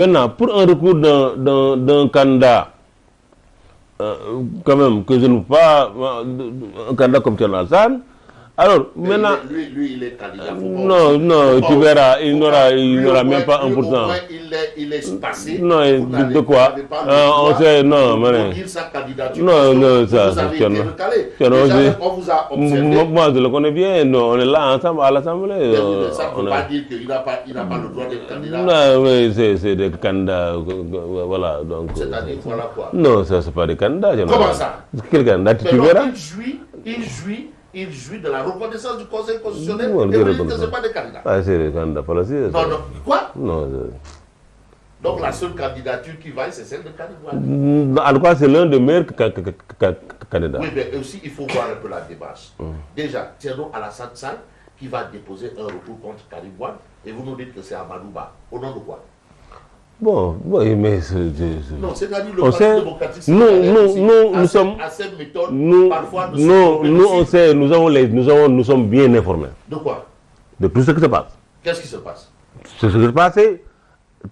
Maintenant, pour un recours d'un candidat, quand même, que je ne veux pas, un candidat comme Thierno Alassane, alors, Mais maintenant... lui, il est candidat. Non, non, tu verras, il n'aura même pas 1%. Au moins, il est passé. Non, de quoi on sait, non, mais... dire sa candidature. Non, non, ça, vous avez été recalé. On vous a observé. Moi, je le connais bien, non, on est là ensemble à l'Assemblée. Ça ne veut pas dire qu'il n'a pas le droit d'être candidat. Non, mais c'est des candidats, voilà, donc... C'est-à-dire, voilà quoi. Non, ça, c'est pas des candidats. Comment ça? Quel candidat, tu verras? Il jouit de la reconnaissance du Conseil constitutionnel Non, et vous dites que ce n'est pas des candidats. Ah, c'est des candidats, pas la CIS. Non, non. Quoi? Non. Donc la seule candidature qui vaille, c'est celle de Karim Wade. En tout cas, c'est l'un des meilleurs candidats. Oui, mais aussi, il faut voir un peu la démarche. Déjà, Thierno Alassane Sall qui va déposer un recours contre Karim Wade et vous nous dites que c'est Amadou Ba. Au nom de quoi? Bon, oui, mais non, c'est-à-dire le Parti démocratique. Nous sommes à cette méthode. Parfois, nous on sait, nous sommes bien informés. De quoi? De tout ce qui se passe. Qu'est-ce qui se passe? Ce qui se passe,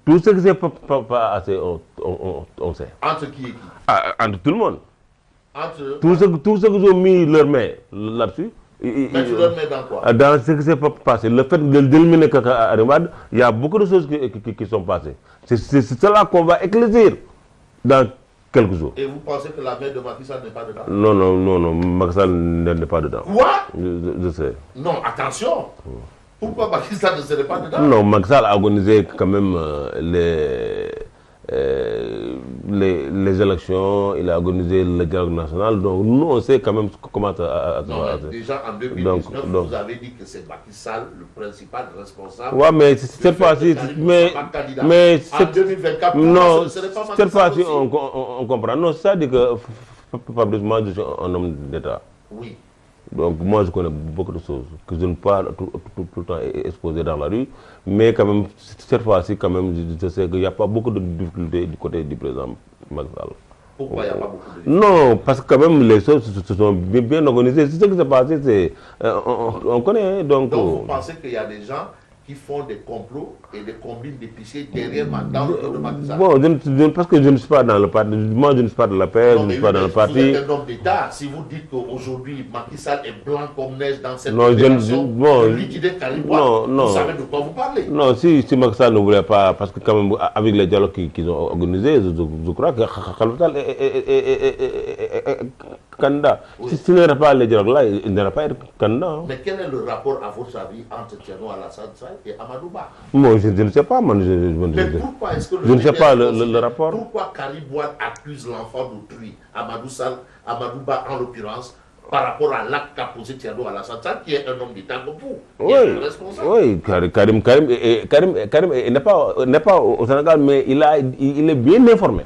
tout ce qui s'est passé, on sait. Entre qui et qui? Entre tout le monde. Entre... Tous ceux qui ont mis leur main là-dessus. Mais tu leur mets dans quoi? Dans ce qui s'est passé, le fait d'éliminer Karim Wade, il y a beaucoup de choses qui sont passées. C'est cela qu'on va éclaircir dans quelques jours. Et vous pensez que la main de Macky Sall n'est pas dedans? Non, Macky Sall n'est pas dedans. Quoi? Je sais. Non, attention. Pourquoi Macky Sall ne serait pas dedans? Non, Macky Sall a organisé quand même les élections, il a organisé le dialogue national, donc nous on sait quand même comment ça déjà en 2019, vous avez dit que c'est Macky Sall le principal responsable. Ouais, mais cette fois-ci, mais en 2024, non, ce serait pas Macky cette Sall fois-ci on comprend. Non, ça dit que Fabrice, moi je suis un homme d'État. Oui. Donc moi je connais beaucoup de choses que je ne peux pas tout le temps exposer dans la rue, mais quand même cette fois-ci quand même je sais qu'il n'y a pas beaucoup de difficultés du côté du président Macky Sall. Pourquoi il n'y a pas beaucoup de difficultés? Non, parce que quand même les choses se sont bien organisées. Ce qui s'est passé, c'est on connaît. Donc vous pensez qu'il y a des gens qui font des complots et des combines d'épiciers derrière dans le dos de Macky Sall? Bon, parce que je ne suis pas dans le parti. Moi, je ne suis pas de la paix, je ne suis pas dans le parti. Vous êtes un homme d'État. Si vous dites qu'aujourd'hui, Macky Sall est blanc comme neige dans cette opération de liquider Karim Wade, vous savez de quoi vous parlez? Non, si Macky Sall ne voulait pas, parce que quand même, avec les dialogues qu'ils ont organisés, je crois que Khalifa Sall est candidat. Oui. Si il n'y pas les dialogues-là, il n'aurait pas été candidat. Mais quel est le rapport, à votre avis, entre Thierno Alassane Sall et Amadou Ba? Moi, je ne sais pas. Mais pourquoi est-ce que je ne sais pas le rapport. Pourquoi Karim Wade accuse l'enfant d'autrui, Amadou Ba en l'occurrence, par rapport à l'acte qu'a posé Thierno Alassane Sall, qui est un homme d'État comme vous, qui est responsable? Oui, Karim n'est pas au Sénégal, mais il est bien informé.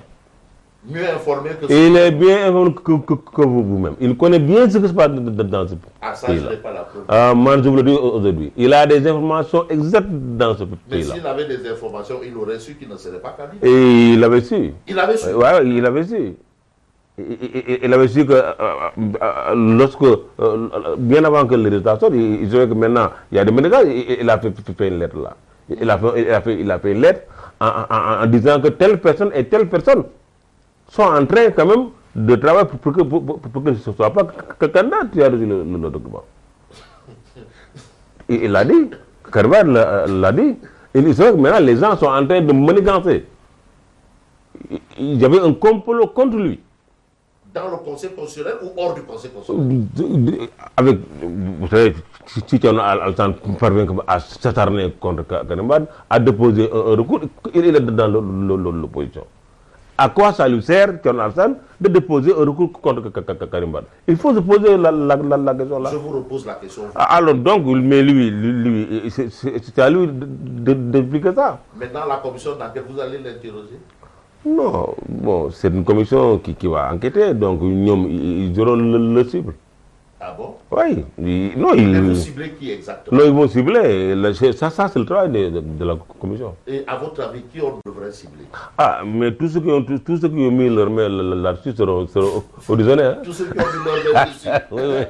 Mieux informé que il est bien informé que vous-même. Il connaît bien ce qui se passe dans ce pays. Ah, ça, je n'ai pas la preuve. Moi, je vous le dis aujourd'hui. Il a des informations exactes dans ce pays-là. Mais s'il avait des informations, il aurait su qu'il ne serait pas candidat. Et il avait su. Il avait su? Oui, il avait su. Il avait su que bien avant que le résultat sorte, il savait que maintenant, il y a des médicaments, il a fait une lettre là. Il a fait une lettre en disant que telle personne et telle personne sont en train quand même de travailler pour que ce ne soit pas candidat. Tu as reçu le document. Il l'a dit. Carver l'a dit. Il sait que maintenant les gens sont en train de manigancer. Il y avait un complot contre lui. Dans le Conseil constitutionnel ou hors du Conseil constitutionnel? Avec, vous savez, si tu as parvient à s'attarder contre Karim Wade, à déposer un recours, il est dans l'opposition. À quoi ça lui sert, Thierno Alassane, de déposer un recours contre Karim Wade? Il faut se poser la question là. Je vous repose la question. Alors donc, mais lui c'est à lui d'expliquer ça. Maintenant, la commission d'enquête, vous allez l'interroger? Non, bon, c'est une commission qui va enquêter, donc ils auront le cible. Ah bon? Oui. Ils vont cibler qui exactement? Non, ils vont cibler. Ça c'est le travail de la commission. Et à votre avis, qui on devrait cibler? Ah, mais tous ceux qui ont mis leur main là-dessus seront auditionnés. Hein? Tous ceux qui ont mis leur main dessus? Oui.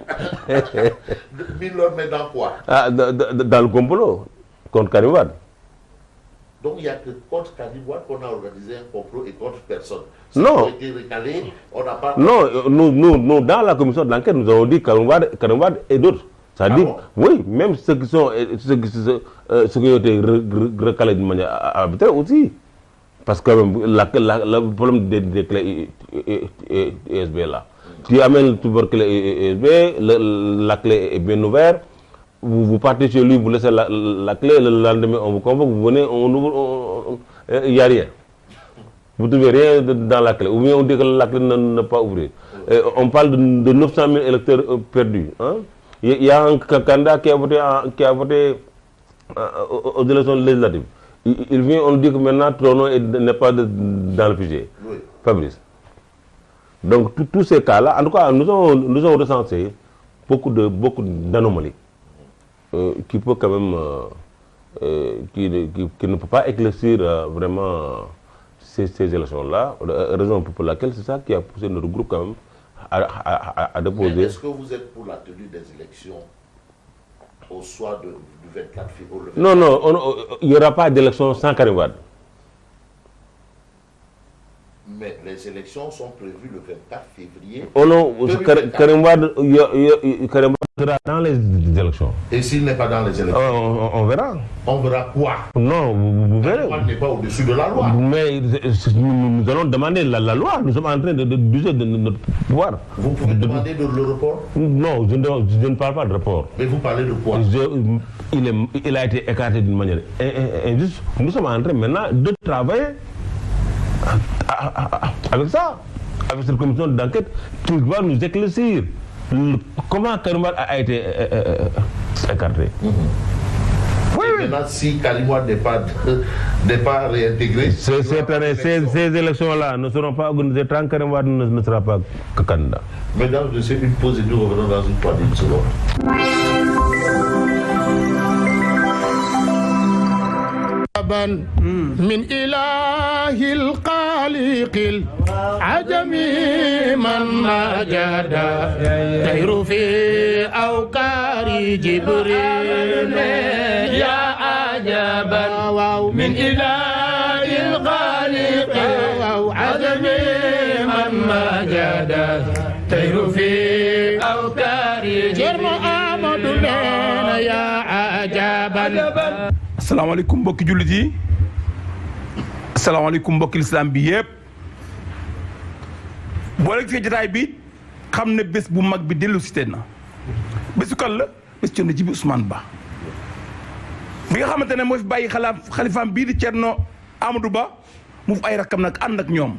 Mis leur main dans quoi? Ah, dans le complot contre Karim Wade. Donc il n'y a que contre Karim Wade qu'on a organisé un complot et contre personne. Non. On a été recalés, on n'a pas... Non, nous, dans la commission d'enquête, nous avons dit Karim Wade et d'autres. C'est-à-dire, oui, même ceux qui ont été recalés d'une manière arbitraire aussi. Parce que le problème des clés USB là. Tu amènes toujours clé USB, la clé est bien ouverte, vous partez chez lui, vous laissez la clé, le lendemain on vous convoque, vous venez, on ouvre, il n'y a rien. Vous ne trouvez rien dans la clé. Ou bien on dit que la clé n'est pas ouverte. On parle de 900 000 électeurs perdus. Hein? Il y a un candidat qui a voté aux élections législatives. Il vient, on dit que maintenant ton nom n'est pas dans le fichier. Oui. Fabrice. Donc tous ces cas-là, en tout cas, nous avons recensé beaucoup d'anomalies qui peut quand même, qui ne peut pas éclaircir vraiment ces élections-là. Raison pour laquelle c'est ça qui a poussé notre groupe quand même à déposer. Est-ce que vous êtes pour la tenue des élections au soir du 24 février? Non, il n'y aura pas d'élection sans Karim Wade. Mais les élections sont prévues le 24 février. Oh non, Karim Wade sera dans les élections. Et s'il n'est pas dans les élections? On verra. On verra quoi? Non, vous verrez. On n'est pas au-dessus de la loi. Mais nous allons demander la loi. Nous sommes en train d'user de notre pouvoir. Vous pouvez demander de le report? Non, je ne parle pas de report. Mais vous parlez de quoi? Il a été écarté d'une manière injuste. Nous sommes en train maintenant de travailler avec ça, avec cette commission d'enquête qui va nous éclaircir comment Karim Wade a été écarté. Oui. Maintenant, si Karim Wade n'est pas réintégré... Ces élections-là ne seront pas organisées tant que Karim Wade ne sera pas candidat. Mesdames, je sais une pause et nous revenons dans une poignée de secondes. من إله الخالق العجمي من مجد خير في أوكار جبريل يا عجبا من إله الخالق العجمي من مجد خير في أوكار جبريل يا عجبا. asalaamaaleykum mbokki jullit yi asalaamaaleykum mbokki lislaam bi yëpp boo leen fii jotaay bi xam ne bés bu mag bi dellu si na bésu kan la bés Thierno Djiby Ousmane Ba bi nga xamante ne moo fi bàyyi xalifaam bii di Thierno Amadou Ba mu fi ay rakkam nag ànd ak ñoom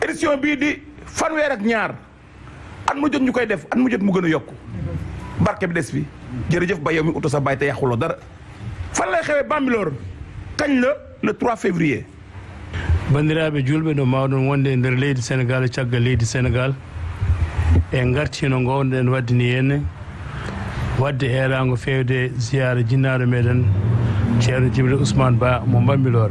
édition bii di fanweer ak ñaar at mu jot ñu koy def at mu jot mu gën a yokku barke bi des bi jërëjëf ba yow mi uto sa bàyyi te yàquloo dara fan lay xewee Bambilor kañ la le 3 février. bandiraɓe julɓe ɗo mawɗon wonde e nder leydi Sénégal caggal leydi Sénégal e gartino gownoɗen waddini henne wadde heerago fewde ziyara jinnaɗo meɗen Ceerno Djibril Ousmane Ba mo Bambilor.